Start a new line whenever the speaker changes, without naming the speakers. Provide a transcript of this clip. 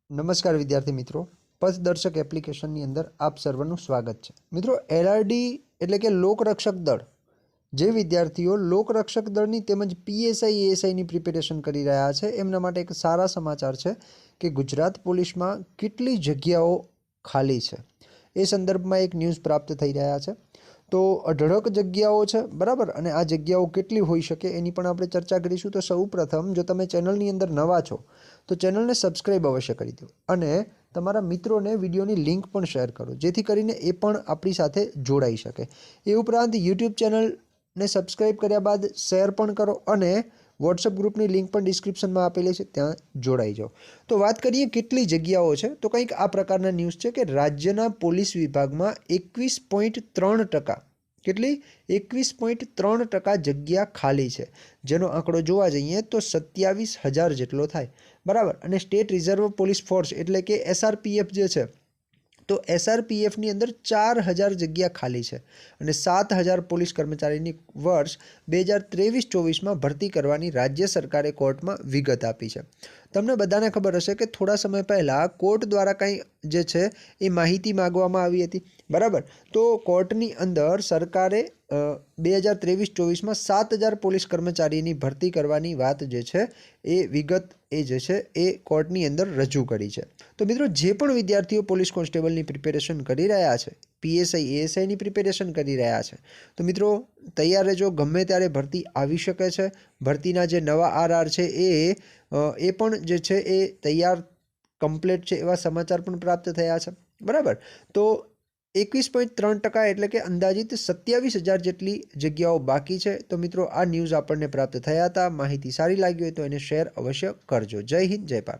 નમસ્કાર વિદ્યાર્થી મિત્રો, પથદર્શક એપ્લિકેશનની અંદર આપ સર્વનું સ્વાગત છે. મિત્રો, એલઆરડી એટલે કે લોકરક્ષક દળ, જે વિદ્યાર્થીઓ લોકરક્ષક દળની તેમજ પીએસઆઈ એએસઆઈની પ્રિપેરેશન કરી રહ્યા છે એમના માટે એક સારા સમાચાર છે કે ગુજરાત પોલીસમાં કેટલી જગ્યાઓ ખાલી છે એ સંદર્ભમાં એક ન્યૂઝ પ્રાપ્ત થઈ રહ્યા છે. તો અઢળક જગ્યાઓ છે, બરાબર, અને આ જગ્યાઓ કેટલી હોઈ શકે એની પણ આપણે ચર્ચા કરીશું. તો સૌ પ્રથમ, જો તમે ચેનલની અંદર નવા છો તો ચેનલને સબસ્ક્રાઈબ અવશ્ય કરી દો અને તમારા મિત્રોને વિડીયોની લિંક પણ શેર કરો, જેથી કરીને એ પણ આપણી સાથે જોડાઈ શકે. એ ઉપરાંત યુટ્યુબ ચેનલને સબસ્ક્રાઈબ કર્યા બાદ શેર પણ કરો અને વોટ્સઅપ ગ્રુપની લિંક પણ ડિસ્ક્રિપ્શનમાં આપેલી છે, ત્યાં જોડાઈ જાઓ. તો વાત કરીએ કેટલી જગ્યાઓ છે, તો કંઈક આ પ્રકારના ન્યૂઝ છે કે રાજ્યના પોલીસ વિભાગમાં 21.3%, કેટલી 21.3% જગ્યા ખાલી છે, જેનો આંકડો જોવા જઈએ તો 27,000 જેટલો થાય, બરાબર. અને સ્ટેટ રિઝર્વ પોલીસ ફોર્સ એટલે કે એસઆરપીએફ જે છે, તો એસઆરપીએફની અંદર 4,000 જગ્યા ખાલી છે અને 7,000 પોલીસ કર્મચારીની વર્ષ 2023-24માં ભરતી કરવાની રાજ્ય સરકારે કોર્ટમાં વિગત આપી છે. તમને બધાને ખબર હશે કે થોડા સમય પહેલાં કોર્ટ દ્વારા કંઈ જે છે એ માહિતી માગવામાં આવી હતી, બરાબર. તો કોર્ટની અંદર સરકારે 2023-24માં 7,000 પોલીસ કર્મચારીની ભરતી કરવાની વાત જે છે એ વિગત એ જે છે એ કોર્ટની અંદર રજૂ કરી છે. તો મિત્રો, જે પણ વિદ્યાર્થીઓ પોલીસ કોન્સ્ટેબલની પ્રિપેરેશન કરી રહ્યા છે, પીએસઆઈ એએસઆઈની પ્રિપેરેશન કરી રહ્યા છે, તો મિત્રો તૈયાર રહેજો, ગમે ત્યારે ભરતી આવી શકે છે. ભરતીના જે નવા આરઆર છે એ પણ જે છે એ તૈયાર કમ્પ્લીટ છે એવા સમાચાર પણ પ્રાપ્ત થયા છે, બરાબર. તો 21.3% એટલે કે અંદાજિત 27,000 જેટલી જગ્યાઓ બાકી છે. તો મિત્રો, આ ન્યૂઝ આપણને પ્રાપ્ત થયા હતા. માહિતી સારી લાગી હોય તો એને શેર અવશ્ય કરજો. જય હિન્દ, જય ભારત.